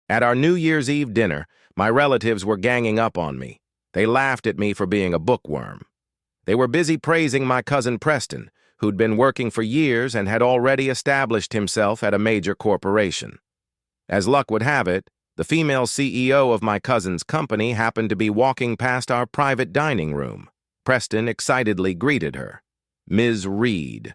At our New Year's Eve dinner, my relatives were ganging up on me. They laughed at me for being a bookworm. They were busy praising my cousin Preston, who'd been working for years and had already established himself at a major corporation. As luck would have it, the female CEO of my cousin's company happened to be walking past our private dining room. Preston excitedly greeted her. Ms. Reed.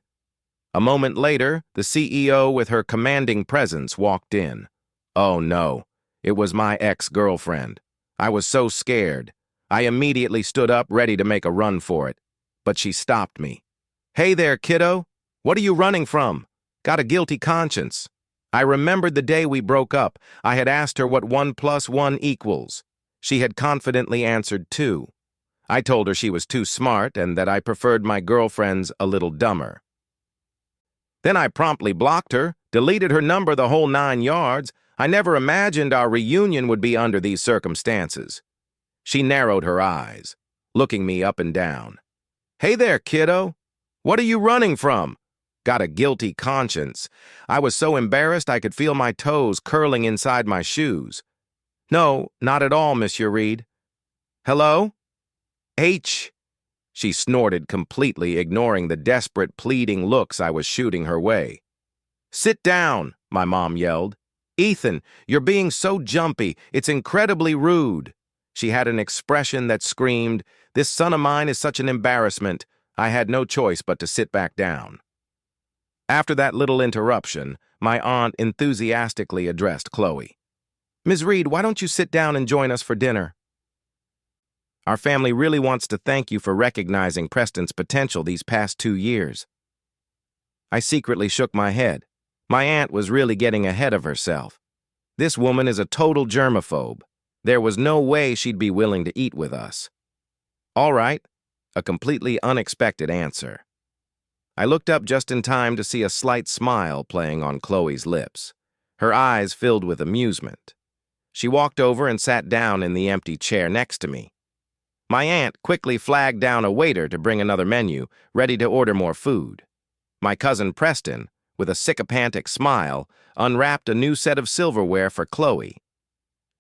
A moment later, the CEO with her commanding presence walked in. Oh no, it was my ex-girlfriend. I was so scared. I immediately stood up, ready to make a run for it. But she stopped me. Hey there, kiddo. What are you running from? Got a guilty conscience. I remembered the day we broke up. I had asked her what 1 + 1 equals. She had confidently answered 2. I told her she was too smart and that I preferred my girlfriends a little dumber. Then I promptly blocked her, deleted her number the whole 9 yards. I never imagined our reunion would be under these circumstances. She narrowed her eyes, looking me up and down. Hey there, kiddo. What are you running from? Got a guilty conscience. I was so embarrassed I could feel my toes curling inside my shoes. No, not at all, Monsieur Reed. Hello? H. She snorted completely, ignoring the desperate, pleading looks I was shooting her way. Sit down, my mom yelled. Ethan, you're being so jumpy. It's incredibly rude. She had an expression that screamed, this son of mine is such an embarrassment. I had no choice but to sit back down. After that little interruption, my aunt enthusiastically addressed Chloe. Ms. Reed, why don't you sit down and join us for dinner? Our family really wants to thank you for recognizing Preston's potential these past 2 years. I secretly shook my head. My aunt was really getting ahead of herself. This woman is a total germaphobe. There was no way she'd be willing to eat with us. All right, a completely unexpected answer. I looked up just in time to see a slight smile playing on Chloe's lips. Her eyes filled with amusement. She walked over and sat down in the empty chair next to me. My aunt quickly flagged down a waiter to bring another menu, ready to order more food. My cousin Preston, with a sycophantic smile, unwrapped a new set of silverware for Chloe.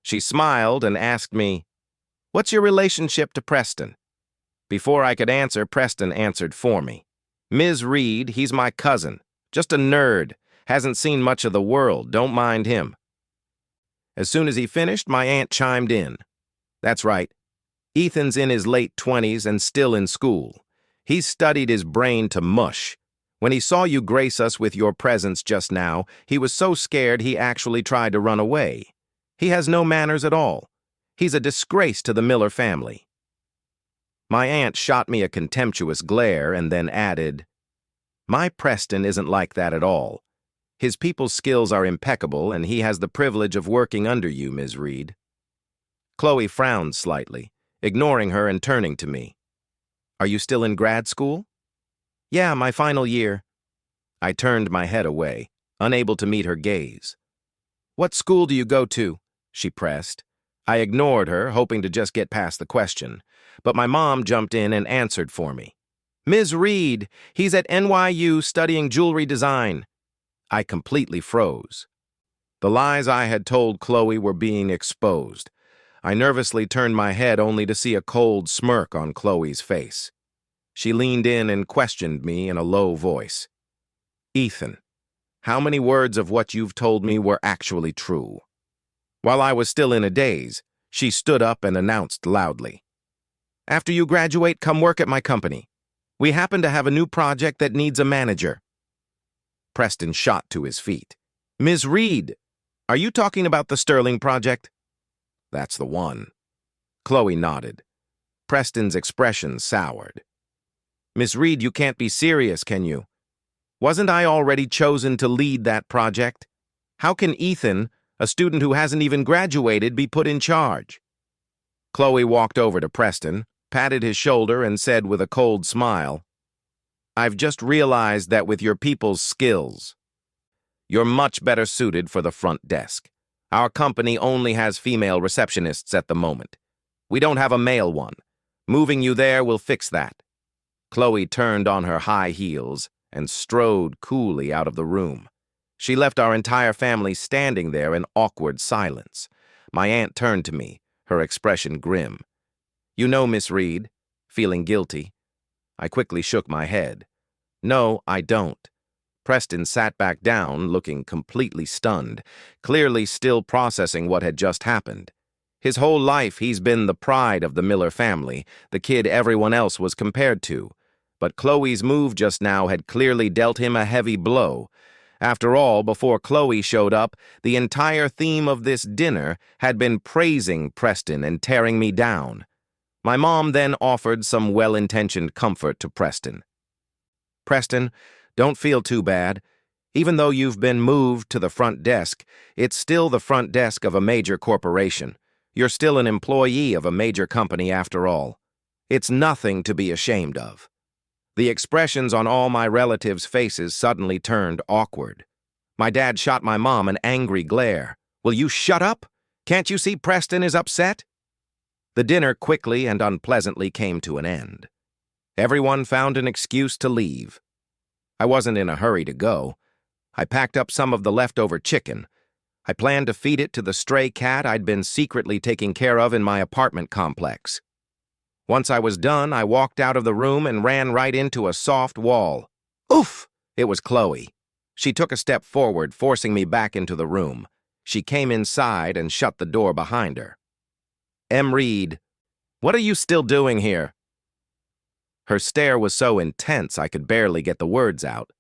She smiled and asked me, What's your relationship to Preston? Before I could answer, Preston answered for me. Ms. Reed, he's my cousin. Just a nerd. Hasn't seen much of the world. Don't mind him. As soon as he finished, my aunt chimed in. That's right. Ethan's in his late 20s and still in school. He's studied his brain to mush. When he saw you grace us with your presence just now, he was so scared he actually tried to run away. He has no manners at all. He's a disgrace to the Miller family. My aunt shot me a contemptuous glare and then added, My Preston isn't like that at all. His people's skills are impeccable and he has the privilege of working under you, Ms. Reed. Chloe frowned slightly, ignoring her and turning to me. Are you still in grad school? Yeah, my final year. I turned my head away, unable to meet her gaze. What school do you go to? She pressed. I ignored her, hoping to just get past the question, but my mom jumped in and answered for me. Ms. Reed, he's at NYU studying jewelry design. I completely froze. The lies I had told Chloe were being exposed. I nervously turned my head only to see a cold smirk on Chloe's face. She leaned in and questioned me in a low voice. Ethan, how many words of what you've told me were actually true? While I was still in a daze, she stood up and announced loudly. After you graduate, come work at my company. We happen to have a new project that needs a manager. Preston shot to his feet. Ms. Reed, are you talking about the Sterling project? That's the one. Chloe nodded. Preston's expression soured. Miss Reed, you can't be serious, can you? Wasn't I already chosen to lead that project? How can Ethan, a student who hasn't even graduated, be put in charge? Chloe walked over to Preston, patted his shoulder, and said with a cold smile, I've just realized that with your people's skills, you're much better suited for the front desk. Our company only has female receptionists at the moment. We don't have a male one. Moving you there will fix that. Chloe turned on her high heels and strode coolly out of the room. She left our entire family standing there in awkward silence. My aunt turned to me, her expression grim. "You know, Miss Reed," feeling guilty. I quickly shook my head. "No, I don't." Preston sat back down, looking completely stunned, clearly still processing what had just happened. His whole life he's been the pride of the Miller family, the kid everyone else was compared to. But Chloe's move just now had clearly dealt him a heavy blow. After all, before Chloe showed up, the entire theme of this dinner had been praising Preston and tearing me down. My mom then offered some well-intentioned comfort to Preston. "Preston, don't feel too bad. Even though you've been moved to the front desk, it's still the front desk of a major corporation. You're still an employee of a major company after all. It's nothing to be ashamed of." The expressions on all my relatives' faces suddenly turned awkward. My dad shot my mom an angry glare. "Will you shut up? Can't you see Preston is upset?" The dinner quickly and unpleasantly came to an end. Everyone found an excuse to leave. I wasn't in a hurry to go. I packed up some of the leftover chicken. I planned to feed it to the stray cat I'd been secretly taking care of in my apartment complex. Once I was done, I walked out of the room and ran right into a soft wall. Oof! It was Chloe. She took a step forward, forcing me back into the room. She came inside and shut the door behind her. "M. Reed, what are you still doing here?" Her stare was so intense I could barely get the words out.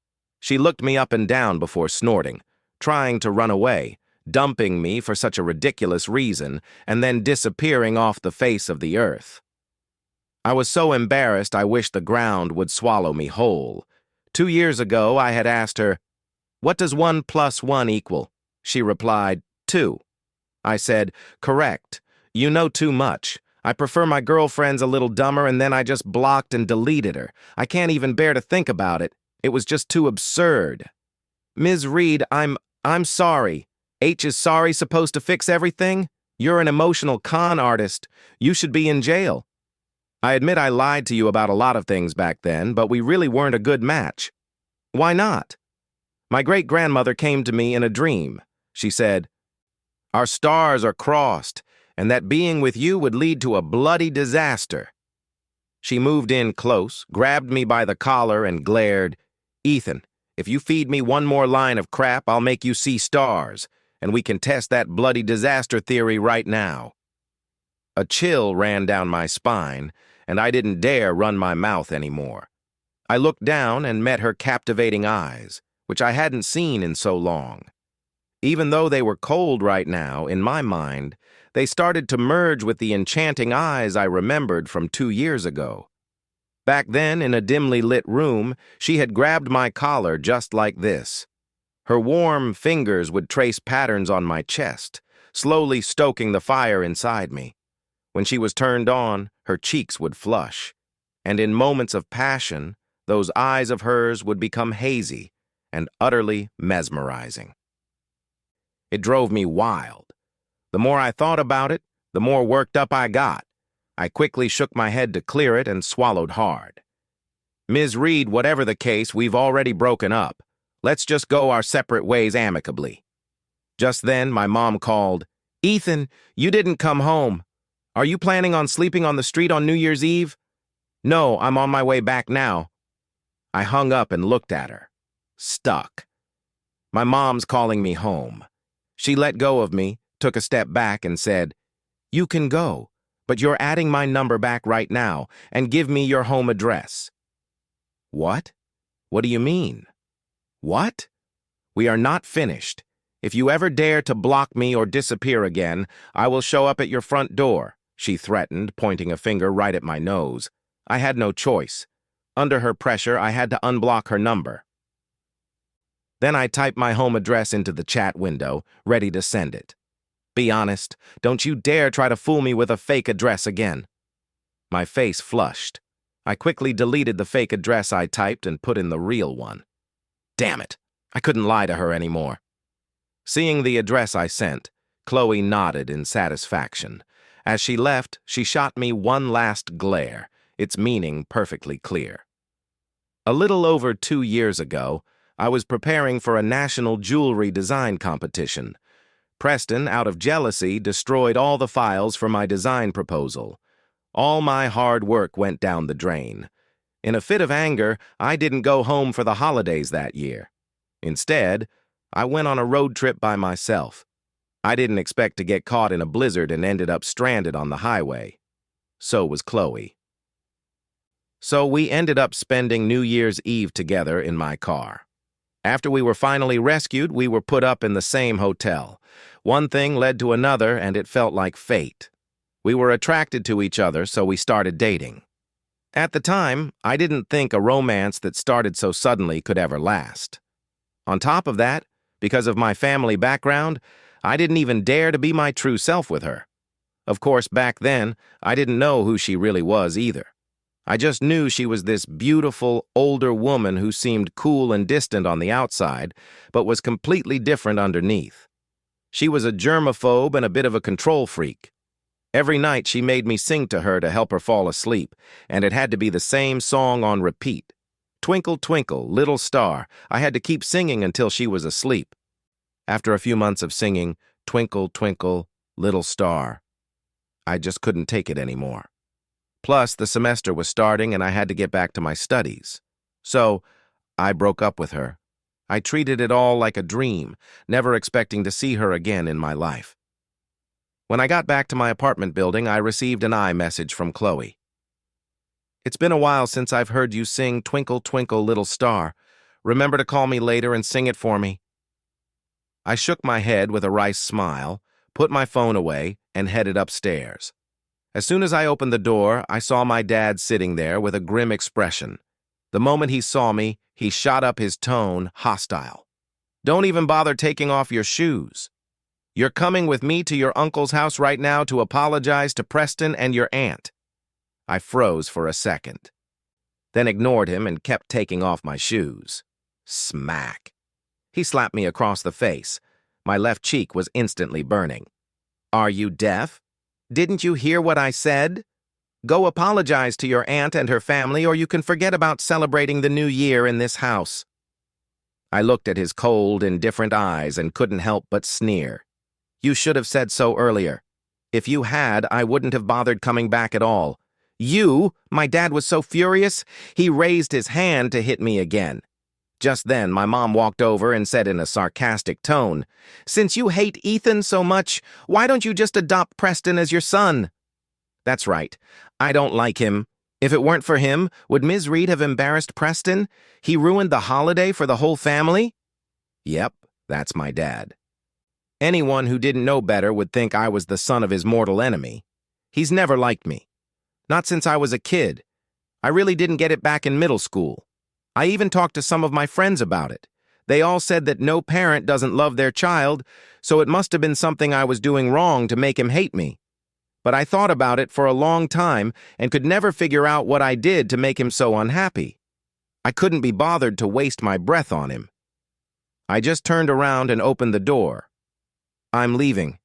She looked me up and down before snorting, trying to run away, dumping me for such a ridiculous reason, and then disappearing off the face of the earth. I was so embarrassed I wished the ground would swallow me whole. 2 years ago I had asked her, "What does 1 + 1 equal?" She replied, 2. I said, "Correct. You know too much. I prefer my girlfriends a little dumber," and then I just blocked and deleted her. I can't even bear to think about it. It was just too absurd. "Ms. Reed, I'm sorry. H is sorry supposed to fix everything? You're an emotional con artist. You should be in jail. I admit I lied to you about a lot of things back then, but we really weren't a good match." "Why not?" "My great-grandmother came to me in a dream. She said, 'Our stars are crossed, and that being with you would lead to a bloody disaster.' She moved in close, grabbed me by the collar, and glared, 'Ethan, if you feed me one more line of crap, I'll make you see stars, and we can test that bloody disaster theory right now.' A chill ran down my spine, and I didn't dare run my mouth anymore. I looked down and met her captivating eyes, which I hadn't seen in so long. Even though they were cold right now, in my mind, they started to merge with the enchanting eyes I remembered from 2 years ago. Back then, in a dimly lit room, she had grabbed my collar just like this. Her warm fingers would trace patterns on my chest, slowly stoking the fire inside me. When she was turned on, her cheeks would flush, and in moments of passion, those eyes of hers would become hazy and utterly mesmerizing. It drove me wild. The more I thought about it, the more worked up I got. I quickly shook my head to clear it and swallowed hard. "Ms. Reed, whatever the case, we've already broken up. Let's just go our separate ways amicably." Just then, my mom called, "Ethan, you didn't come home. Are you planning on sleeping on the street on New Year's Eve?" "No, I'm on my way back now." I hung up and looked at her. Stuck. My mom's calling me home. She let go of me, took a step back, and said, "You can go, but you're adding my number back right now, and give me your home address." What? What do you mean? What? We are not finished. If you ever dare to block me or disappear again, I will show up at your front door, she threatened, pointing a finger right at my nose. I had no choice. Under her pressure, I had to unblock her number. Then I typed my home address into the chat window, ready to send it. "Be honest, don't you dare try to fool me with a fake address again." My face flushed. I quickly deleted the fake address I typed and put in the real one. Damn it, I couldn't lie to her anymore. Seeing the address I sent, Chloe nodded in satisfaction. As she left, she shot me one last glare, its meaning perfectly clear. A little over 2 years ago, I was preparing for a national jewelry design competition. Preston, out of jealousy, destroyed all the files for my design proposal. All my hard work went down the drain. In a fit of anger, I didn't go home for the holidays that year. Instead, I went on a road trip by myself. I didn't expect to get caught in a blizzard and ended up stranded on the highway. So was Chloe. So we ended up spending New Year's Eve together in my car. After we were finally rescued, we were put up in the same hotel. One thing led to another, and it felt like fate. We were attracted to each other, so we started dating. At the time, I didn't think a romance that started so suddenly could ever last. On top of that, because of my family background, I didn't even dare to be my true self with her. Of course, back then, I didn't know who she really was either. I just knew she was this beautiful, older woman who seemed cool and distant on the outside, but was completely different underneath. She was a germaphobe and a bit of a control freak. Every night she made me sing to her to help her fall asleep, and it had to be the same song on repeat. Twinkle, twinkle, little star. I had to keep singing until she was asleep. After a few months of singing, Twinkle, twinkle, little star, I just couldn't take it anymore. Plus, the semester was starting and I had to get back to my studies. So, I broke up with her. I treated it all like a dream, never expecting to see her again in my life. When I got back to my apartment building, I received an iMessage from Chloe. "It's been a while since I've heard you sing Twinkle, Twinkle, Little Star. Remember to call me later and sing it for me." I shook my head with a wry smile, put my phone away, and headed upstairs. As soon as I opened the door, I saw my dad sitting there with a grim expression. The moment he saw me, he shot up his tone, hostile. "Don't even bother taking off your shoes. You're coming with me to your uncle's house right now to apologize to Preston and your aunt." I froze for a second, then ignored him and kept taking off my shoes. Smack. He slapped me across the face. My left cheek was instantly burning. "Are you deaf? Didn't you hear what I said? Go apologize to your aunt and her family, or you can forget about celebrating the new year in this house." I looked at his cold, indifferent eyes and couldn't help but sneer. "You should have said so earlier. If you had, I wouldn't have bothered coming back at all. You?" My dad was so furious, he raised his hand to hit me again. Just then, my mom walked over and said in a sarcastic tone, "Since you hate Ethan so much, why don't you just adopt Preston as your son?" That's right. I don't like him. If it weren't for him, would Ms. Reed have embarrassed Preston? He ruined the holiday for the whole family? Yep, that's my dad. Anyone who didn't know better would think I was the son of his mortal enemy. He's never liked me. Not since I was a kid. I really didn't get it back in middle school. I even talked to some of my friends about it. They all said that no parent doesn't love their child, so it must have been something I was doing wrong to make him hate me. But I thought about it for a long time and could never figure out what I did to make him so unhappy. I couldn't be bothered to waste my breath on him. I just turned around and opened the door. "I'm leaving.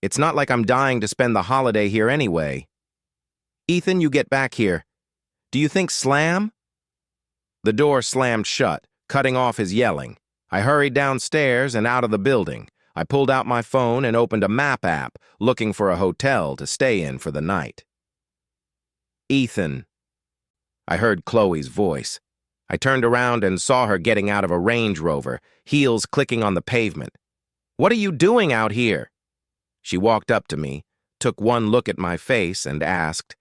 It's not like I'm dying to spend the holiday here anyway." "Ethan, you get back here. Do you think slam?" The door slammed shut, cutting off his yelling. I hurried downstairs and out of the building. I pulled out my phone and opened a map app, looking for a hotel to stay in for the night. "Ethan." I heard Chloe's voice. I turned around and saw her getting out of a Range Rover, heels clicking on the pavement. "What are you doing out here?" She walked up to me, took one look at my face, and asked,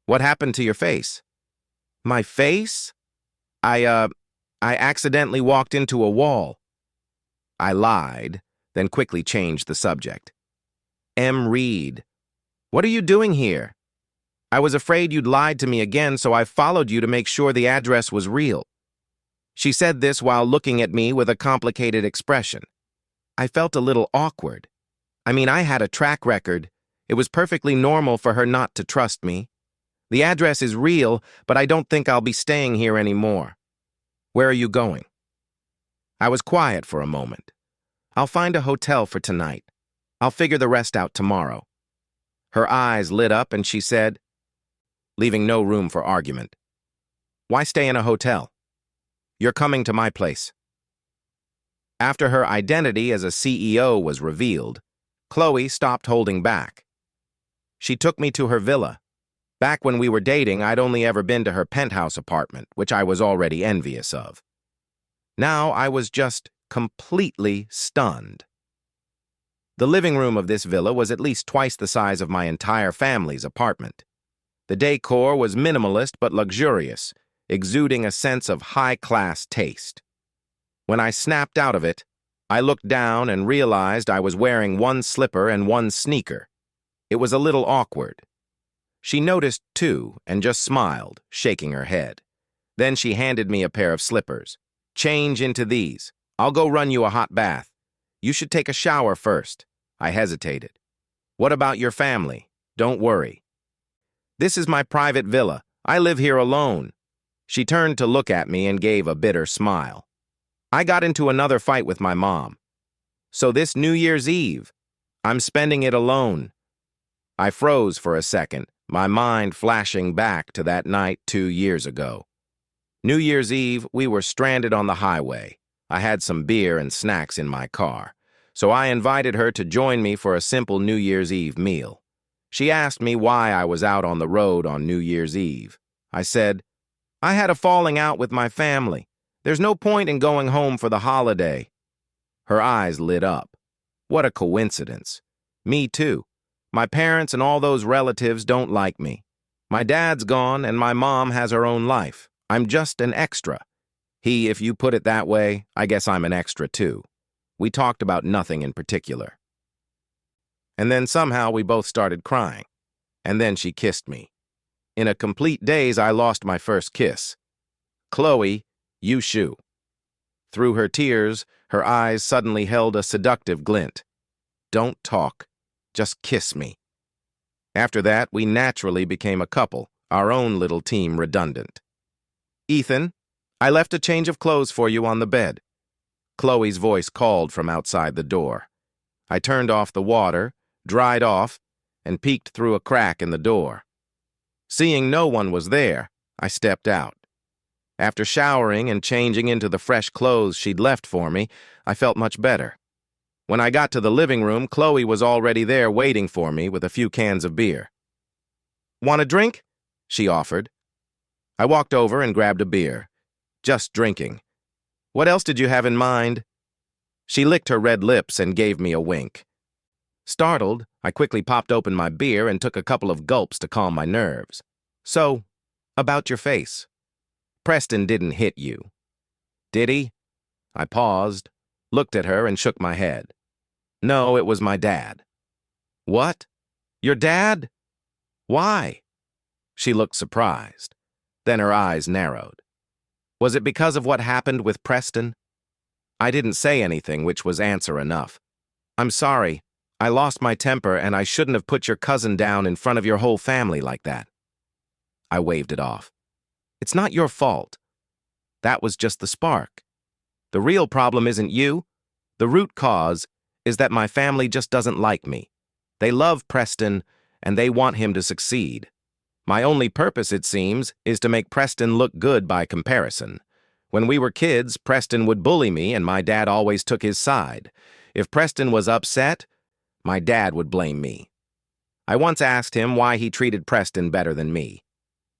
"What happened to your face?" "My face? I accidentally walked into a wall." I lied, then quickly changed the subject. "M. Reed, what are you doing here? I was afraid you'd lied to me again, so I followed you to make sure the address was real." She said this while looking at me with a complicated expression. I felt a little awkward. I mean, I had a track record. It was perfectly normal for her not to trust me. The address is real, but I don't think I'll be staying here anymore. Where are you going? I was quiet for a moment. I'll find a hotel for tonight. I'll figure the rest out tomorrow. Her eyes lit up and she said, leaving no room for argument, "Why stay in a hotel? You're coming to my place." After her identity as a CEO was revealed, Chloe stopped holding back. She took me to her villa. Back when we were dating, I'd only ever been to her penthouse apartment, which I was already envious of. Now I was just completely stunned. The living room of this villa was at least twice the size of my entire family's apartment. The decor was minimalist but luxurious, exuding a sense of high-class taste. When I snapped out of it, I looked down and realized I was wearing one slipper and one sneaker. It was a little awkward. She noticed, too, and just smiled, shaking her head. Then she handed me a pair of slippers. "Change into these. I'll go run you a hot bath. You should take a shower first." I hesitated. "What about your family? Don't worry." "This is my private villa. I live here alone." She turned to look at me and gave a bitter smile. "I got into another fight with my mom. So this New Year's Eve, I'm spending it alone." I froze for a second, my mind flashing back to that night 2 years ago. New Year's Eve, we were stranded on the highway. I had some beer and snacks in my car, so I invited her to join me for a simple New Year's Eve meal. She asked me why I was out on the road on New Year's Eve. I said, "I had a falling out with my family. There's no point in going home for the holiday." Her eyes lit up. What a coincidence. Me too. My parents and all those relatives don't like me. My dad's gone and my mom has her own life. I'm just an extra. If you put it that way, I guess I'm an extra too. We talked about nothing in particular. And then somehow we both started crying. And then she kissed me. In a complete daze, I lost my first kiss. "Chloe, you shoo." Through her tears, her eyes suddenly held a seductive glint. "Don't talk. Just kiss me." After that, we naturally became a couple, our own little team redundant. "Ethan, I left a change of clothes for you on the bed." Chloe's voice called from outside the door. I turned off the water, dried off, and peeked through a crack in the door. Seeing no one was there, I stepped out. After showering and changing into the fresh clothes she'd left for me, I felt much better. When I got to the living room, Chloe was already there waiting for me with a few cans of beer. "Want a drink?" she offered. I walked over and grabbed a beer. "Just drinking." "What else did you have in mind?" She licked her red lips and gave me a wink. Startled, I quickly popped open my beer and took a couple of gulps to calm my nerves. "So, about your face. Preston didn't hit you, did he?" I paused, looked at her, and shook my head. "No, it was my dad." "What? Your dad? Why?" She looked surprised. Then her eyes narrowed. "Was it because of what happened with Preston?" I didn't say anything, which was answer enough. "I'm sorry. I lost my temper, and I shouldn't have put your cousin down in front of your whole family like that." I waved it off. "It's not your fault. That was just the spark. The real problem isn't you. The root cause is that my family just doesn't like me. They love Preston, and they want him to succeed. My only purpose, it seems, is to make Preston look good by comparison. When we were kids, Preston would bully me, and my dad always took his side. If Preston was upset, my dad would blame me. I once asked him why he treated Preston better than me.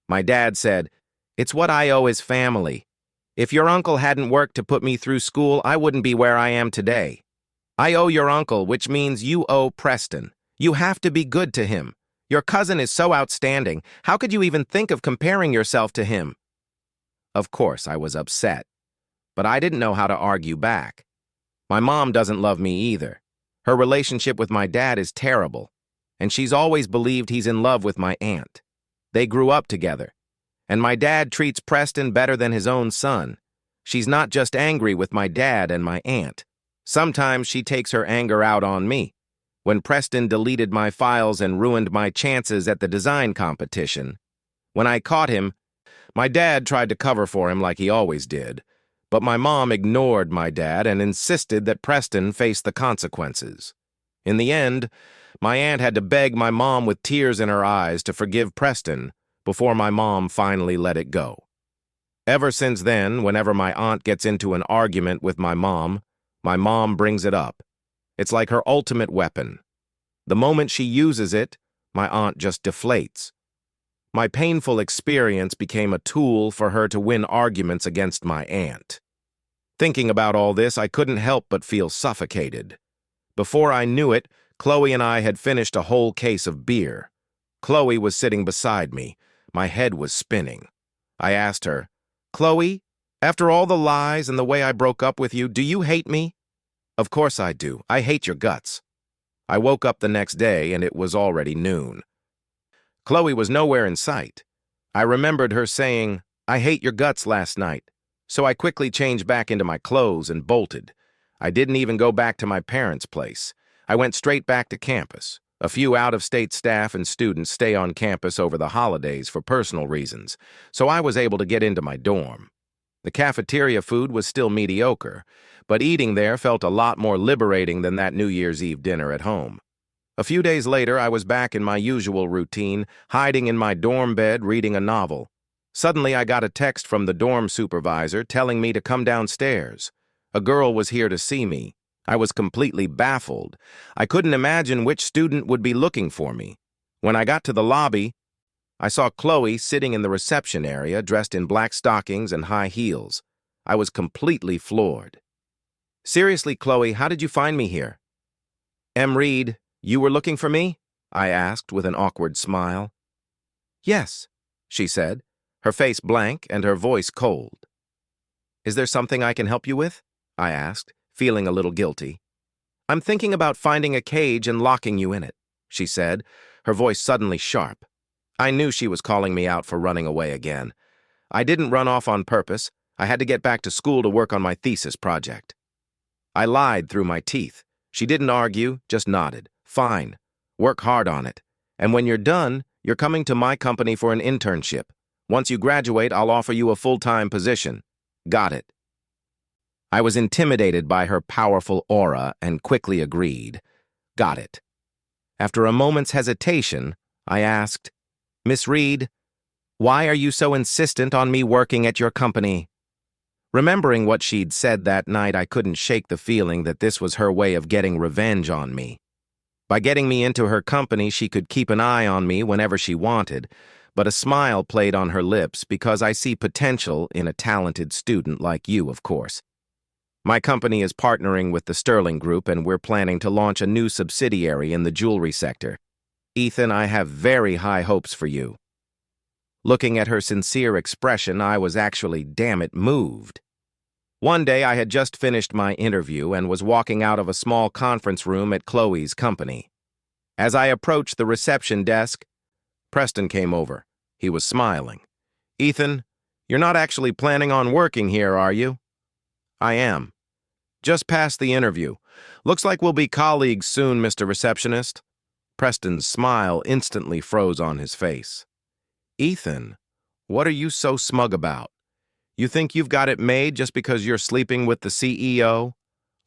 My dad said, "It's what I owe his family. If your uncle hadn't worked to put me through school, I wouldn't be where I am today. I owe your uncle, which means you owe Preston. You have to be good to him. Your cousin is so outstanding. How could you even think of comparing yourself to him?" Of course, I was upset, but I didn't know how to argue back. My mom doesn't love me either. Her relationship with my dad is terrible, and she's always believed he's in love with my aunt. They grew up together, and my dad treats Preston better than his own son. She's not just angry with my dad and my aunt. Sometimes she takes her anger out on me. When Preston deleted my files and ruined my chances at the design competition, when I caught him, my dad tried to cover for him like he always did, but my mom ignored my dad and insisted that Preston face the consequences. In the end, my aunt had to beg my mom with tears in her eyes to forgive Preston before my mom finally let it go. Ever since then, whenever my aunt gets into an argument with my mom My mom brings it up. It's like her ultimate weapon. The moment she uses it, my aunt just deflates. My painful experience became a tool for her to win arguments against my aunt. Thinking about all this, I couldn't help but feel suffocated. Before I knew it, Chloe and I had finished a whole case of beer. Chloe was sitting beside me. My head was spinning. I asked her, "Chloe, after all the lies and the way I broke up with you, do you hate me?" "Of course I do. I hate your guts." I woke up the next day and it was already noon. Chloe was nowhere in sight. I remembered her saying, "I hate your guts" last night, so I quickly changed back into my clothes and bolted. I didn't even go back to my parents' place. I went straight back to campus. A few out-of-state staff and students stay on campus over the holidays for personal reasons, so I was able to get into my dorm. The cafeteria food was still mediocre, but eating there felt a lot more liberating than that New Year's Eve dinner at home. A few days later, I was back in my usual routine, hiding in my dorm bed reading a novel. Suddenly, I got a text from the dorm supervisor telling me to come downstairs. A girl was here to see me. I was completely baffled. I couldn't imagine which student would be looking for me. When I got to the lobby, I saw Chloe sitting in the reception area dressed in black stockings and high heels. I was completely floored. "Seriously, Chloe, how did you find me here?" "M. Reed, you were looking for me?" I asked with an awkward smile. "Yes," she said, her face blank and her voice cold. "Is there something I can help you with?" I asked, feeling a little guilty. "I'm thinking about finding a cage and locking you in it," she said, her voice suddenly sharp. I knew she was calling me out for running away again. I didn't run off on purpose. I had to get back to school to work on my thesis project. I lied through my teeth. She didn't argue, just nodded. "Fine. Work hard on it. And when you're done, you're coming to my company for an internship. Once you graduate, I'll offer you a full-time position." "Got it." I was intimidated by her powerful aura and quickly agreed. "Got it." After a moment's hesitation, I asked, "Miss Reed, why are you so insistent on me working at your company?" Remembering what she'd said that night, I couldn't shake the feeling that this was her way of getting revenge on me. By getting me into her company, she could keep an eye on me whenever she wanted, but a smile played on her lips because I see potential in a talented student like you, of course. My company is partnering with the Sterling Group, and we're planning to launch a new subsidiary in the jewelry sector. Ethan, I have very high hopes for you. Looking at her sincere expression, I was actually, damn it, moved. One day, I had just finished my interview and was walking out of a small conference room at Chloe's company. As I approached the reception desk, Preston came over. He was smiling. "Ethan, you're not actually planning on working here, are you?" "I am. Just passed the interview. Looks like we'll be colleagues soon, Mr. Receptionist." Preston's smile instantly froze on his face. "Ethan, what are you so smug about? You think you've got it made just because you're sleeping with the CEO?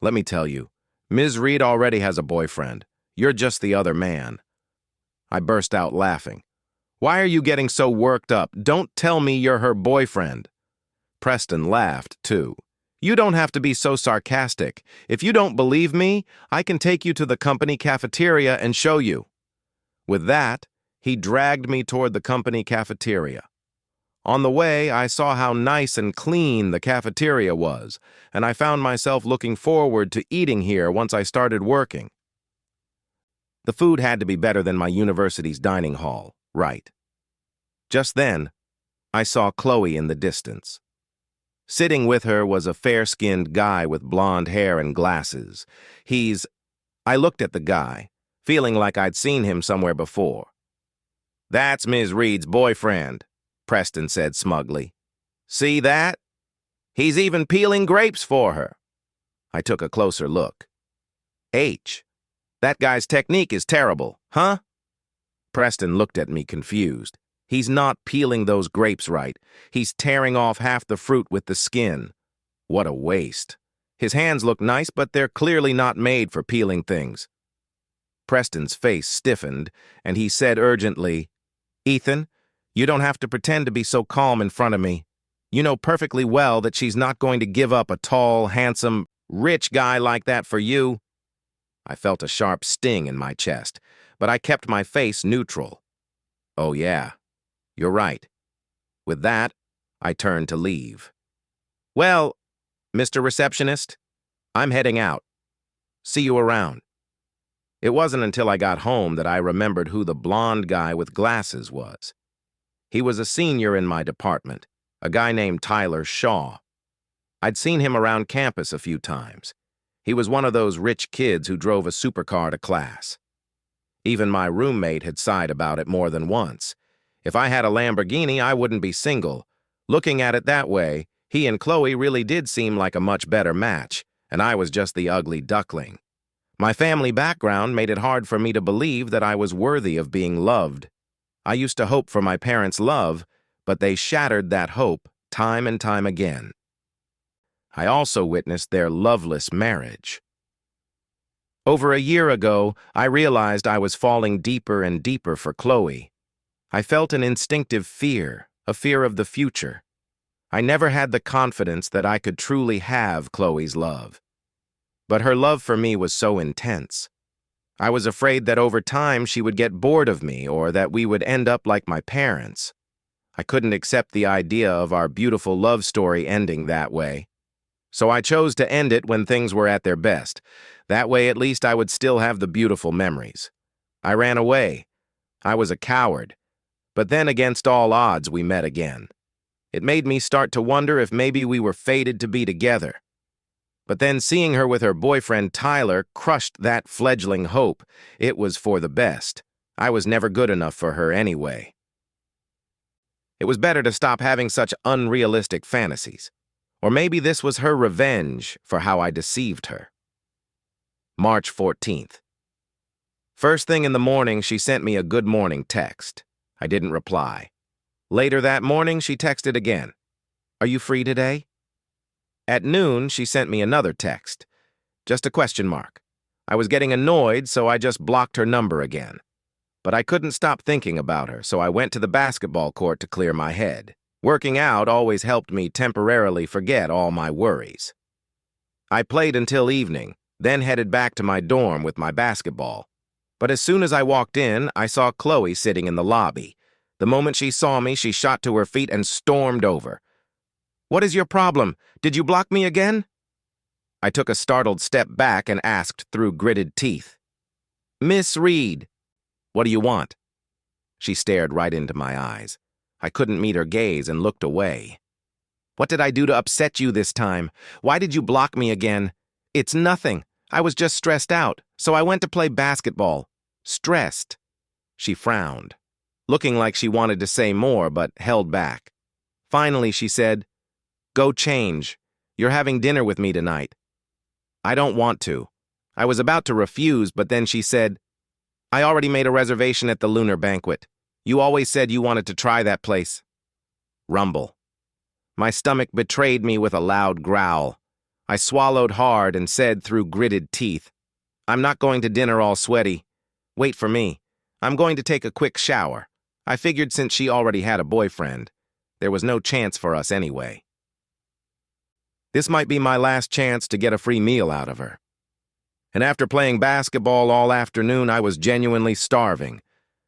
Let me tell you, Ms. Reed already has a boyfriend. You're just the other man." I burst out laughing. "Why are you getting so worked up? Don't tell me you're her boyfriend." Preston laughed, too. "You don't have to be so sarcastic. If you don't believe me, I can take you to the company cafeteria and show you." With that, he dragged me toward the company cafeteria. On the way, I saw how nice and clean the cafeteria was, and I found myself looking forward to eating here once I started working. The food had to be better than my university's dining hall, right? Just then, I saw Chloe in the distance. Sitting with her was a fair-skinned guy with blonde hair and glasses. I looked at the guy, feeling like I'd seen him somewhere before. "That's Ms. Reed's boyfriend," Preston said smugly. "See that? He's even peeling grapes for her." I took a closer look. That guy's technique is terrible, huh? Preston looked at me confused. "He's not peeling those grapes right. He's tearing off half the fruit with the skin. What a waste. His hands look nice, but they're clearly not made for peeling things." Preston's face stiffened, and he said urgently, "Ethan, you don't have to pretend to be so calm in front of me. You know perfectly well that she's not going to give up a tall, handsome..." Rich guy like that for you? I felt a sharp sting in my chest, but I kept my face neutral. Oh yeah, you're right. With that, I turned to leave. Well, Mr. Receptionist, I'm heading out. See you around. It wasn't until I got home that I remembered who the blonde guy with glasses was. He was a senior in my department, a guy named Tyler Shaw. I'd seen him around campus a few times. He was one of those rich kids who drove a supercar to class. Even my roommate had sighed about it more than once. If I had a Lamborghini, I wouldn't be single. Looking at it that way, he and Chloe really did seem like a much better match, and I was just the ugly duckling. My family background made it hard for me to believe that I was worthy of being loved. I used to hope for my parents' love, but they shattered that hope time and time again. I also witnessed their loveless marriage. Over a year ago, I realized I was falling deeper and deeper for Chloe. I felt an instinctive fear, a fear of the future. I never had the confidence that I could truly have Chloe's love. But her love for me was so intense. I was afraid that over time she would get bored of me or that we would end up like my parents. I couldn't accept the idea of our beautiful love story ending that way. So I chose to end it when things were at their best. That way at least I would still have the beautiful memories. I ran away. I was a coward. But then against all odds we met again. It made me start to wonder if maybe we were fated to be together. But then seeing her with her boyfriend Tyler crushed that fledgling hope. It was for the best. I was never good enough for her anyway. It was better to stop having such unrealistic fantasies. Or maybe this was her revenge for how I deceived her. March 14th. First thing in the morning, she sent me a good morning text. I didn't reply. Later that morning, she texted again. Are you free today? At noon, she sent me another text. Just a question mark. I was getting annoyed, so I just blocked her number again. But I couldn't stop thinking about her, so I went to the basketball court to clear my head. Working out always helped me temporarily forget all my worries. I played until evening, then headed back to my dorm with my basketball. But as soon as I walked in, I saw Chloe sitting in the lobby. The moment she saw me, she shot to her feet and stormed over. What is your problem? Did you block me again? I took a startled step back and asked through gritted teeth. Miss Reed, what do you want? She stared right into my eyes. I couldn't meet her gaze and looked away. What did I do to upset you this time? Why did you block me again? It's nothing. I was just stressed out, so I went to play basketball. Stressed. She frowned, looking like she wanted to say more but held back. Finally, she said, Go change. You're having dinner with me tonight. I don't want to. I was about to refuse, but then she said, I already made a reservation at the Lunar Banquet. You always said you wanted to try that place. Rumble. My stomach betrayed me with a loud growl. I swallowed hard and said through gritted teeth, I'm not going to dinner all sweaty. Wait for me. I'm going to take a quick shower. I figured since she already had a boyfriend, there was no chance for us anyway. This might be my last chance to get a free meal out of her. And after playing basketball all afternoon, I was genuinely starving.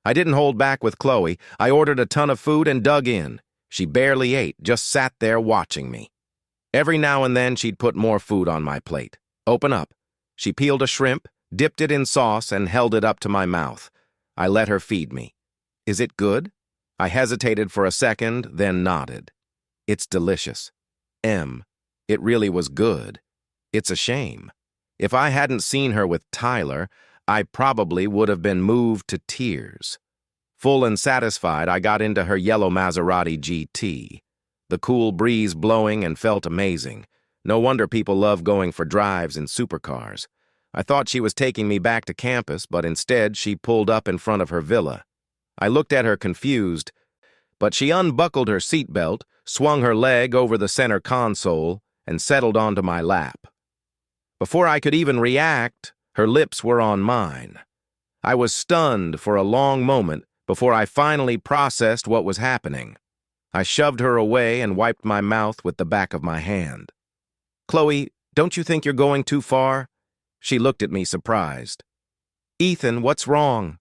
I didn't hold back with Chloe. I ordered a ton of food and dug in. She barely ate, just sat there watching me. Every now and then, she'd put more food on my plate. Open up. She peeled a shrimp, dipped it in sauce, and held it up to my mouth. I let her feed me. Is it good? I hesitated for a second, then nodded. It's delicious. It really was good. It's a shame. If I hadn't seen her with Tyler, I probably would have been moved to tears. Full and satisfied, I got into her yellow Maserati GT. The cool breeze blowing and felt amazing. No wonder people love going for drives in supercars. I thought she was taking me back to campus, but instead she pulled up in front of her villa. I looked at her confused, but she unbuckled her seatbelt, swung her leg over the center console, and settled onto my lap. Before I could even react, her lips were on mine. I was stunned for a long moment before I finally processed what was happening. I shoved her away and wiped my mouth with the back of my hand. Chloe, Don't you think you're going too far? She looked at me surprised. Ethan, what's wrong?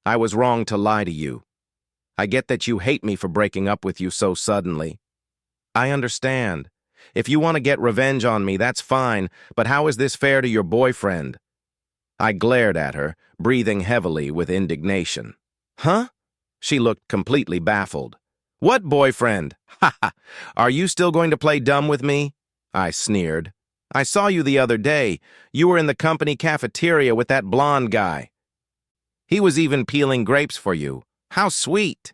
I was wrong to lie to you. I get that you hate me for breaking up with you so suddenly. I understand. If you want to get revenge on me, that's fine, but how is this fair to your boyfriend? I glared at her, breathing heavily with indignation. Huh? She looked completely baffled. What boyfriend? Ha ha! Are you still going to play dumb with me? I sneered. I saw you the other day. You were in the company cafeteria with that blonde guy. He was even peeling grapes for you. How sweet!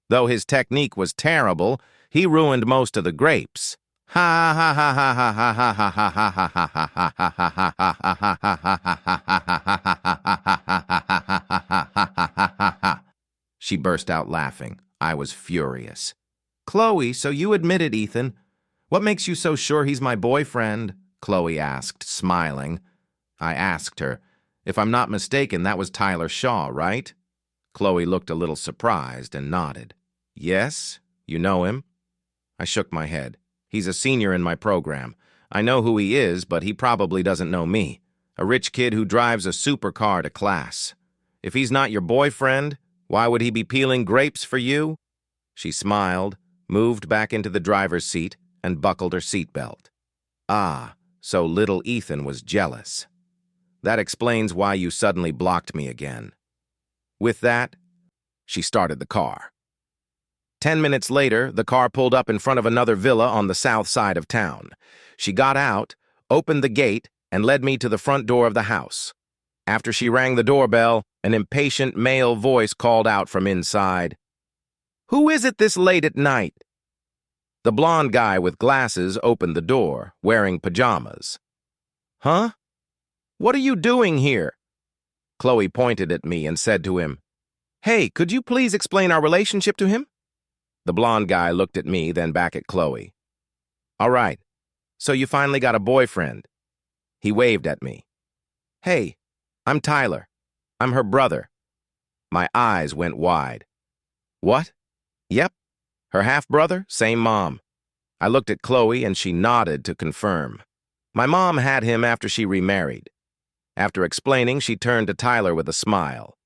Though his technique was terrible, he ruined most of the grapes. Ha ha ha ha ha ha ha ha ha ha ha ha ha ha ha ha ha. She burst out laughing. I was furious. Chloe, so you admit it, Ethan. What makes you so sure he's my boyfriend? Chloe asked, smiling. I asked her. If I'm not mistaken, that was Tyler Shaw, right? Chloe looked a little surprised and nodded. Yes, you know him? I shook my head. He's a senior in my program. I know who he is, but he probably doesn't know me. A rich kid who drives a supercar to class. If he's not your boyfriend, why would he be peeling grapes for you? She smiled, moved back into the driver's seat, and buckled her seatbelt. Ah, so little Ethan was jealous. That explains why you suddenly blocked me again. With that, she started the car. 10 minutes later, the car pulled up in front of another villa on the south side of town. She got out, opened the gate, and led me to the front door of the house. After she rang the doorbell, an impatient male voice called out from inside. Who is it this late at night? The blonde guy with glasses opened the door, wearing pajamas. Huh? What are you doing here? Chloe pointed at me and said to him, Hey, could you please explain our relationship to him? The blonde guy looked at me, then back at Chloe. All right, so you finally got a boyfriend. He waved at me. Hey, I'm Tyler. I'm her brother. My eyes went wide. What? Yep, her half-brother, same mom. I looked at Chloe and she nodded to confirm. My mom had him after she remarried. After explaining, she turned to Tyler with a smile.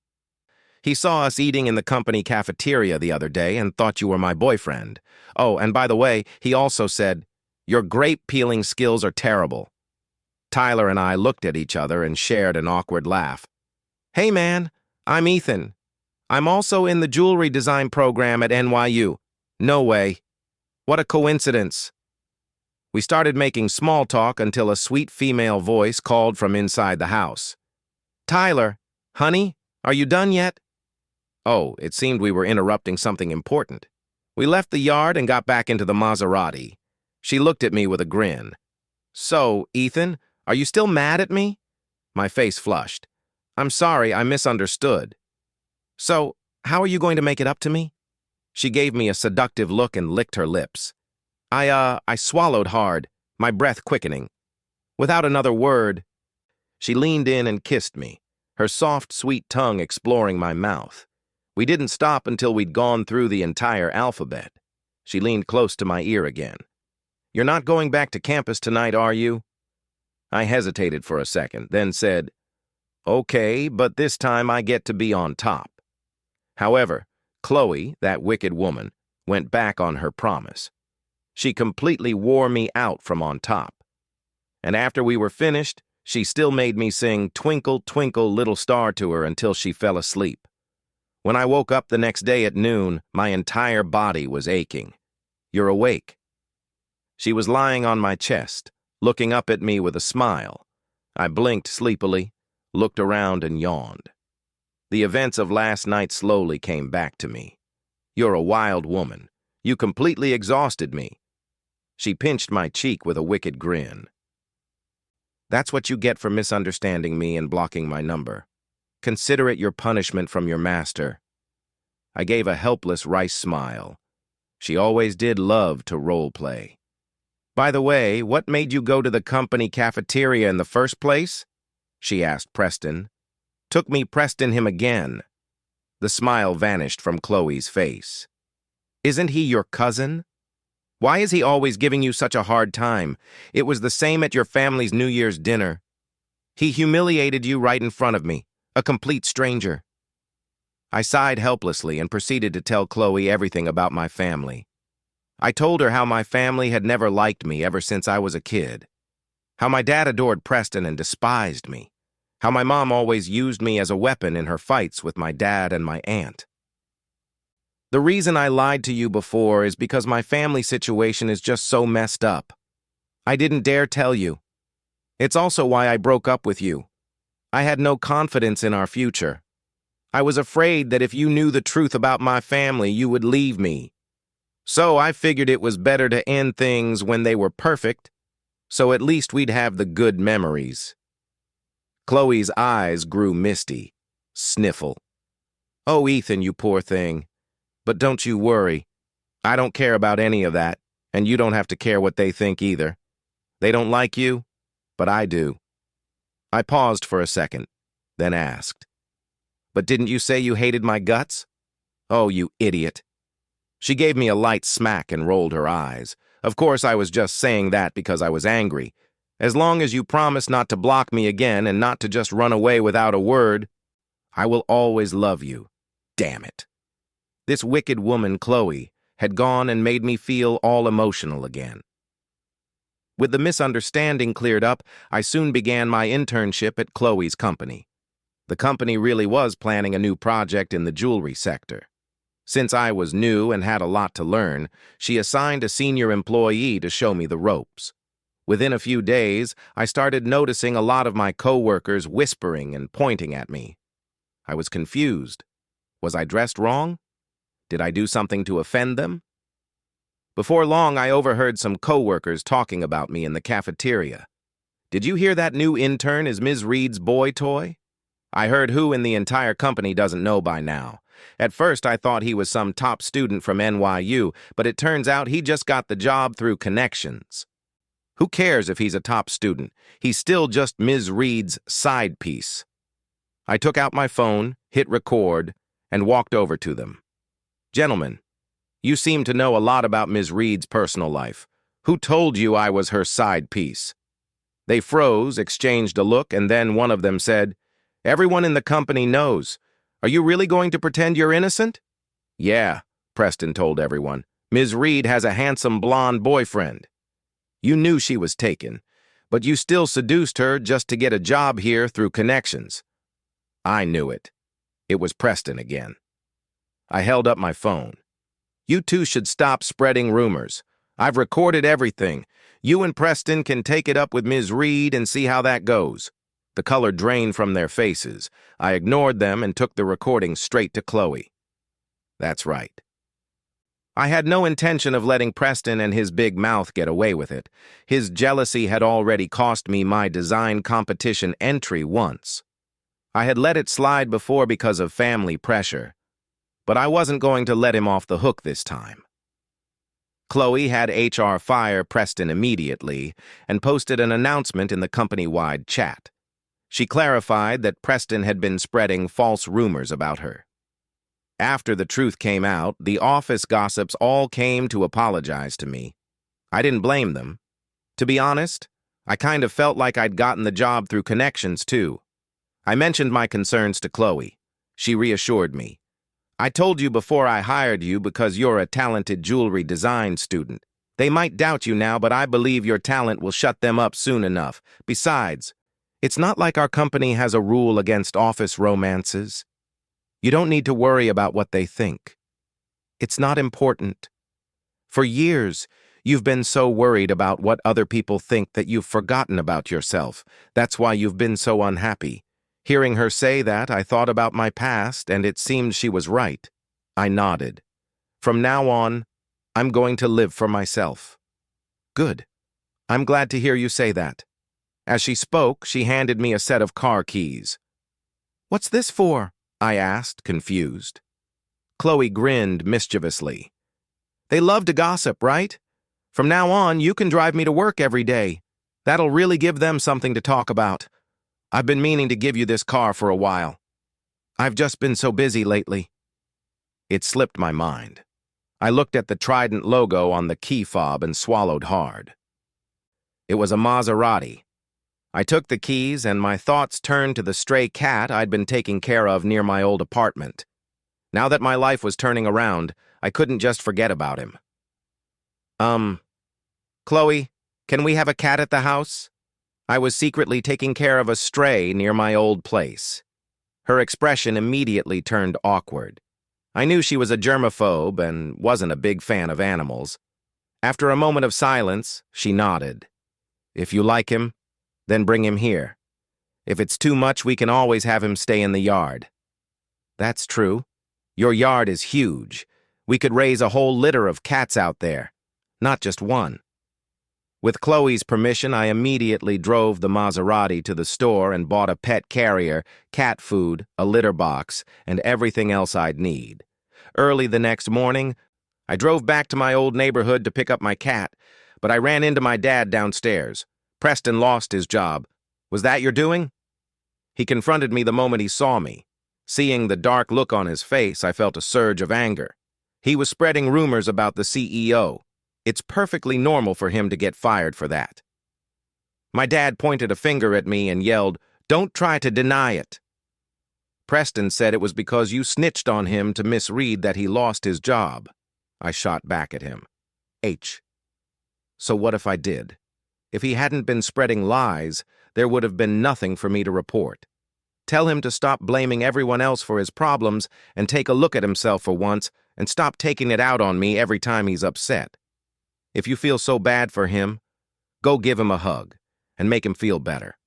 He saw us eating in the company cafeteria the other day and thought you were my boyfriend. Oh, and by the way, he also said, Your grape peeling skills are terrible. Tyler and I looked at each other and shared an awkward laugh. Hey man, I'm Ethan. I'm also in the jewelry design program at NYU. No way. What a coincidence. We started making small talk until a sweet female voice called from inside the house. Tyler, honey, are you done yet? Oh, it seemed we were interrupting something important. We left the yard and got back into the Maserati. She looked at me with a grin. So, Ethan, are you still mad at me? My face flushed. I'm sorry, I misunderstood. So, how are you going to make it up to me? She gave me a seductive look and licked her lips. I swallowed hard, my breath quickening. Without another word, she leaned in and kissed me, her soft, sweet tongue exploring my mouth. We didn't stop until we'd gone through the entire alphabet. She leaned close to my ear again. You're not going back to campus tonight, are you? I hesitated for a second, then said, Okay, but this time I get to be on top. However, Chloe, that wicked woman, went back on her promise. She completely wore me out from on top. And after we were finished, she still made me sing Twinkle, Twinkle, Little Star to her until she fell asleep. When I woke up the next day at noon, my entire body was aching. You're awake. She was lying on my chest, looking up at me with a smile. I blinked sleepily, looked around and yawned. The events of last night slowly came back to me. You're a wild woman. You completely exhausted me. She pinched my cheek with a wicked grin. That's what you get for misunderstanding me and blocking my number. Consider it your punishment from your master. I gave a helpless rice smile. She always did love to role play. By the way, what made you go to the company cafeteria in the first place? She asked Preston. Took me Preston him again. The smile vanished from Chloe's face. Isn't he your cousin? Why is he always giving you such a hard time? It was the same at your family's New Year's dinner. He humiliated you right in front of me, a complete stranger. I sighed helplessly and proceeded to tell Chloe everything about my family. I told her how my family had never liked me ever since I was a kid, how my dad adored Preston and despised me, how my mom always used me as a weapon in her fights with my dad and my aunt. The reason I lied to you before is because my family situation is just so messed up. I didn't dare tell you. It's also why I broke up with you. I had no confidence in our future. I was afraid that if you knew the truth about my family, you would leave me. So I figured it was better to end things when they were perfect, so at least we'd have the good memories. Chloe's eyes grew misty. Sniffle. Oh, Ethan, you poor thing. But don't you worry. I don't care about any of that, and you don't have to care what they think either. They don't like you, but I do. I paused for a second, then asked, "But didn't you say you hated my guts?" "Oh, you idiot." She gave me a light smack and rolled her eyes. Of course, I was just saying that because I was angry. As long as you promise not to block me again and not to just run away without a word, I will always love you. Damn it. This wicked woman, Chloe, had gone and made me feel all emotional again. With the misunderstanding cleared up, I soon began my internship at Chloe's company. The company really was planning a new project in the jewelry sector. Since I was new and had a lot to learn, she assigned a senior employee to show me the ropes. Within a few days, I started noticing a lot of my coworkers whispering and pointing at me. I was confused. Was I dressed wrong? Did I do something to offend them? Before long, I overheard some coworkers talking about me in the cafeteria. "Did you hear that new intern is Ms. Reed's boy toy?" I heard who in the entire company doesn't know by now. At first, I thought he was some top student from NYU, but it turns out he just got the job through connections. Who cares if he's a top student? He's still just Ms. Reed's side piece. I took out my phone, hit record, and walked over to them. "Gentlemen, you seem to know a lot about Ms. Reed's personal life. Who told you I was her side piece?" They froze, exchanged a look, and then one of them said, "Everyone in the company knows. Are you really going to pretend you're innocent?" "Yeah," Preston told everyone. "Ms. Reed has a handsome blonde boyfriend. You knew she was taken, but you still seduced her just to get a job here through connections." I knew it. It was Preston again. I held up my phone. "You two should stop spreading rumors. I've recorded everything. You and Preston can take it up with Ms. Reed and see how that goes." The color drained from their faces. I ignored them and took the recording straight to Chloe. That's right. I had no intention of letting Preston and his big mouth get away with it. His jealousy had already cost me my design competition entry once. I had let it slide before because of family pressure, but I wasn't going to let him off the hook this time. Chloe had HR fire Preston immediately and posted an announcement in the company-wide chat. She clarified that Preston had been spreading false rumors about her. After the truth came out, the office gossips all came to apologize to me. I didn't blame them. To be honest, I kind of felt like I'd gotten the job through connections, too. I mentioned my concerns to Chloe. She reassured me. "I told you before I hired you because you're a talented jewelry design student. They might doubt you now, but I believe your talent will shut them up soon enough. Besides, it's not like our company has a rule against office romances. You don't need to worry about what they think. It's not important. For years, you've been so worried about what other people think that you've forgotten about yourself. That's why you've been so unhappy." Hearing her say that, I thought about my past, and it seemed she was right. I nodded. "From now on, I'm going to live for myself." "Good. I'm glad to hear you say that." As she spoke, she handed me a set of car keys. "What's this for?" I asked, confused. Chloe grinned mischievously. "They love to gossip, right? From now on, you can drive me to work every day. That'll really give them something to talk about. I've been meaning to give you this car for a while. I've just been so busy lately." It slipped my mind. I looked at the Trident logo on the key fob and swallowed hard. It was a Maserati. I took the keys and my thoughts turned to the stray cat I'd been taking care of near my old apartment. Now that my life was turning around, I couldn't just forget about him. Chloe, can we have a cat at the house? I was secretly taking care of a stray near my old place. Her expression immediately turned awkward. I knew she was a germaphobe and wasn't a big fan of animals. After a moment of silence, she nodded. If you like him, then bring him here. If it's too much, we can always have him stay in the yard. That's true. Your yard is huge. We could raise a whole litter of cats out there, not just one. With Chloe's permission, I immediately drove the Maserati to the store and bought a pet carrier, cat food, a litter box, and everything else I'd need. Early the next morning, I drove back to my old neighborhood to pick up my cat, but I ran into my dad downstairs. Preston lost his job. Was that your doing? He confronted me the moment he saw me. Seeing the dark look on his face, I felt a surge of anger. He was spreading rumors about the CEO. It's perfectly normal for him to get fired for that. My dad pointed a finger at me and yelled, "Don't try to deny it." Preston said it was because you snitched on him to Miss Reed that he lost his job. I shot back at him. So what if I did? If he hadn't been spreading lies, there would have been nothing for me to report. Tell him to stop blaming everyone else for his problems and take a look at himself for once and stop taking it out on me every time he's upset. If you feel so bad for him, go give him a hug and make him feel better.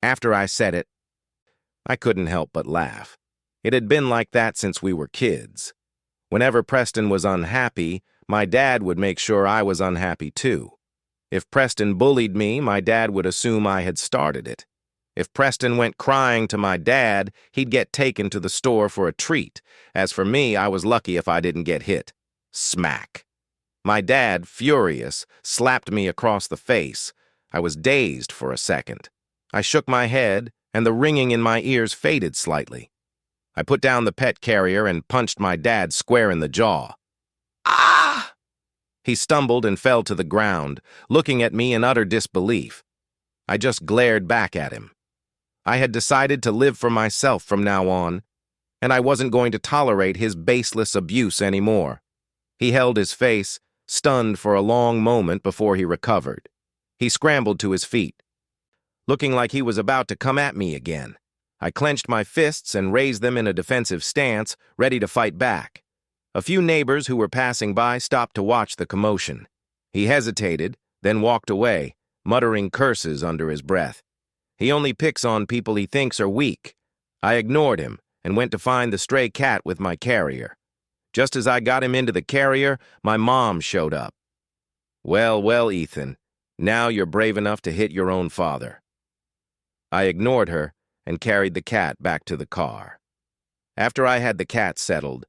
After I said it, I couldn't help but laugh. It had been like that since we were kids. Whenever Preston was unhappy, my dad would make sure I was unhappy too. If Preston bullied me, my dad would assume I had started it. If Preston went crying to my dad, he'd get taken to the store for a treat. As for me, I was lucky if I didn't get hit. Smack. My dad, furious, slapped me across the face. I was dazed for a second. I shook my head, and the ringing in my ears faded slightly. I put down the pet carrier and punched my dad square in the jaw. Ah! He stumbled and fell to the ground, looking at me in utter disbelief. I just glared back at him. I had decided to live for myself from now on, and I wasn't going to tolerate his baseless abuse anymore. He held his face, stunned for a long moment before he recovered. He scrambled to his feet, looking like he was about to come at me again. I clenched my fists and raised them in a defensive stance, ready to fight back. A few neighbors who were passing by stopped to watch the commotion. He hesitated, then walked away, muttering curses under his breath. He only picks on people he thinks are weak. I ignored him and went to find the stray cat with my carrier. Just as I got him into the carrier, my mom showed up. Well, Ethan, now you're brave enough to hit your own father." I ignored her and carried the cat back to the car. After I had the cat settled,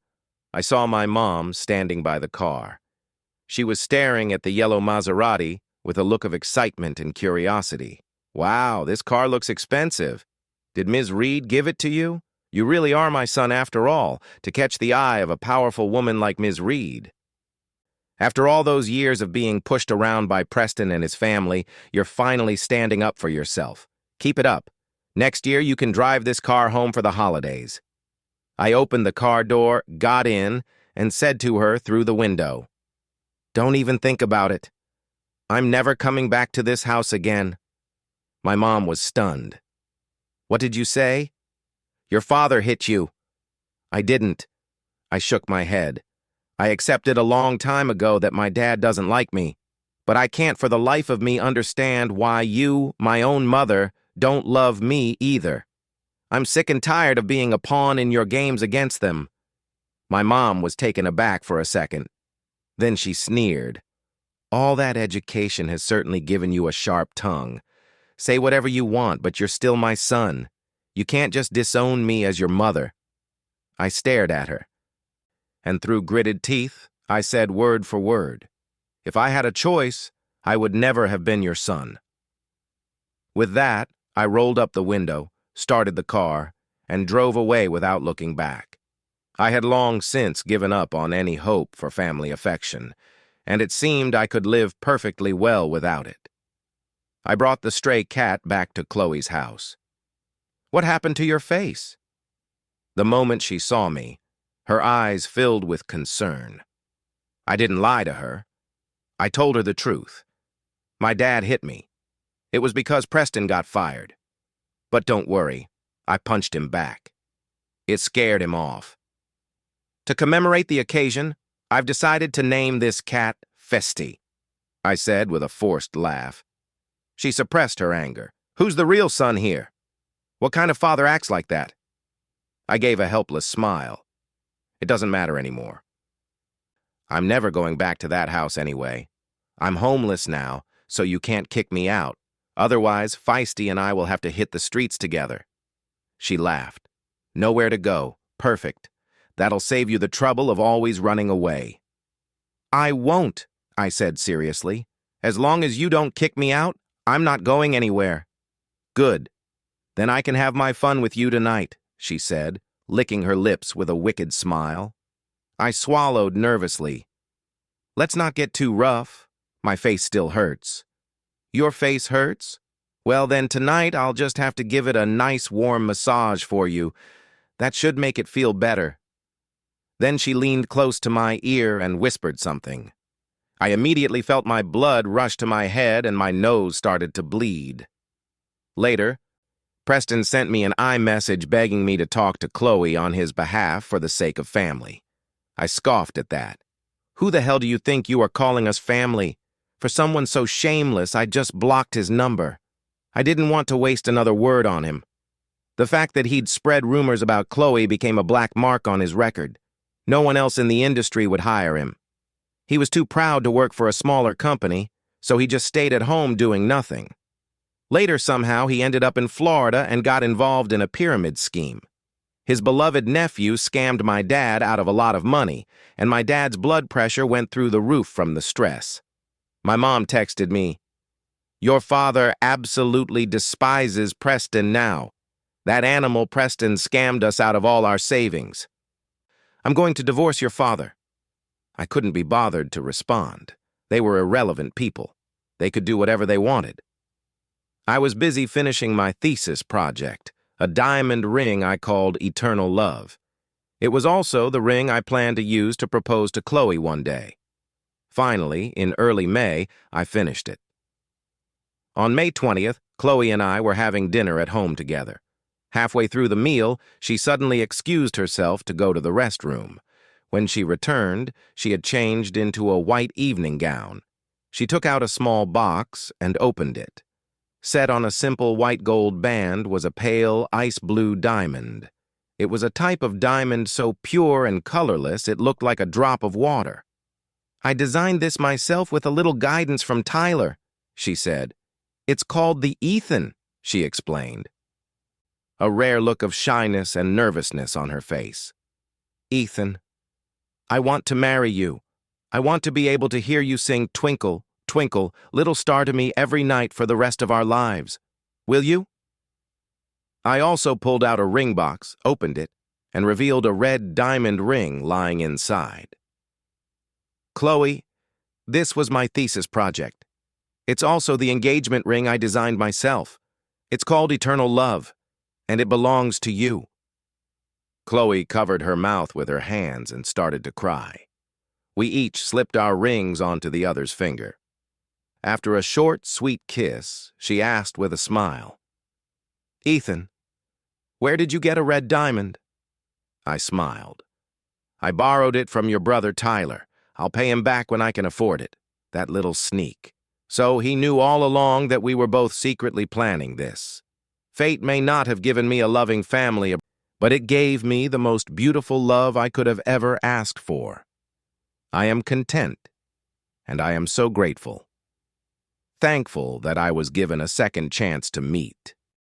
I saw my mom standing by the car. She was staring at the yellow Maserati with a look of excitement and curiosity. "Wow, this car looks expensive. Did Ms. Reed give it to you? You really are my son after all, to catch the eye of a powerful woman like Ms. Reed." After all those years of being pushed around by Preston and his family, you're finally standing up for yourself. Keep it up. Next year, you can drive this car home for the holidays. I opened the car door, got in, and said to her through the window, "Don't even think about it. I'm never coming back to this house again." My mom was stunned. "What did you say?" "Your father hit you." "I didn't." I shook my head. "I accepted a long time ago that my dad doesn't like me, but I can't for the life of me understand why you, my own mother, don't love me either. I'm sick and tired of being a pawn in your games against them." My mom was taken aback for a second. Then she sneered. "All that education has certainly given you a sharp tongue. Say whatever you want, but you're still my son. You can't just disown me as your mother." I stared at her, and through gritted teeth, I said word for word, "If I had a choice, I would never have been your son." With that, I rolled up the window, started the car, and drove away without looking back. I had long since given up on any hope for family affection, and it seemed I could live perfectly well without it. I brought the stray cat back to Chloe's house. "What happened to your face?" The moment she saw me, her eyes filled with concern. I didn't lie to her. I told her the truth. My dad hit me. It was because Preston got fired. But don't worry, I punched him back. It scared him off. To commemorate the occasion, I've decided to name this cat Festi, I said with a forced laugh. She suppressed her anger. "Who's the real son here? What kind of father acts like that?" I gave a helpless smile. It doesn't matter anymore. I'm never going back to that house anyway. I'm homeless now, so you can't kick me out. Otherwise, Feisty and I will have to hit the streets together. She laughed. "Nowhere to go. Perfect. That'll save you the trouble of always running away." "I won't," I said seriously. "As long as you don't kick me out, I'm not going anywhere." "Good. Then I can have my fun with you tonight," she said, licking her lips with a wicked smile. I swallowed nervously. "Let's not get too rough. My face still hurts." "Your face hurts? Well, then tonight I'll just have to give it a nice warm massage for you. That should make it feel better." Then she leaned close to my ear and whispered something. I immediately felt my blood rush to my head and my nose started to bleed. Later, Preston sent me an iMessage begging me to talk to Chloe on his behalf for the sake of family. I scoffed at that. "Who the hell do you think you are calling us family? For someone so shameless, I just blocked his number. I didn't want to waste another word on him. The fact that he'd spread rumors about Chloe became a black mark on his record. No one else in the industry would hire him. He was too proud to work for a smaller company, so he just stayed at home doing nothing. Later, somehow, he ended up in Florida and got involved in a pyramid scheme. His beloved nephew scammed my dad out of a lot of money, and my dad's blood pressure went through the roof from the stress. My mom texted me, "Your father absolutely despises Preston now. That animal Preston scammed us out of all our savings. I'm going to divorce your father." I couldn't be bothered to respond. They were irrelevant people. They could do whatever they wanted. I was busy finishing my thesis project, a diamond ring I called Eternal Love. It was also the ring I planned to use to propose to Chloe one day. Finally, in early May, I finished it. On May 20th, Chloe and I were having dinner at home together. Halfway through the meal, she suddenly excused herself to go to the restroom. When she returned, she had changed into a white evening gown. She took out a small box and opened it. Set on a simple white gold band was a pale ice blue diamond. It was a type of diamond so pure and colorless it looked like a drop of water. "I designed this myself with a little guidance from Tyler," she said. "It's called the Ethan," she explained. A rare look of shyness and nervousness on her face. "Ethan, I want to marry you. I want to be able to hear you sing Twinkle, Twinkle, Little Star to me every night for the rest of our lives. Will you?" I also pulled out a ring box, opened it, and revealed a red diamond ring lying inside. "Chloe, this was my thesis project. It's also the engagement ring I designed myself. It's called Eternal Love, and it belongs to you." Chloe covered her mouth with her hands and started to cry. We each slipped our rings onto the other's finger. After a short, sweet kiss, she asked with a smile, "Ethan, where did you get a red diamond?" I smiled. "I borrowed it from your brother Tyler. I'll pay him back when I can afford it. That little sneak. So he knew all along that we were both secretly planning this. Fate may not have given me a loving family, but it gave me the most beautiful love I could have ever asked for. I am content, and I am so grateful. Thankful that I was given a second chance to meet."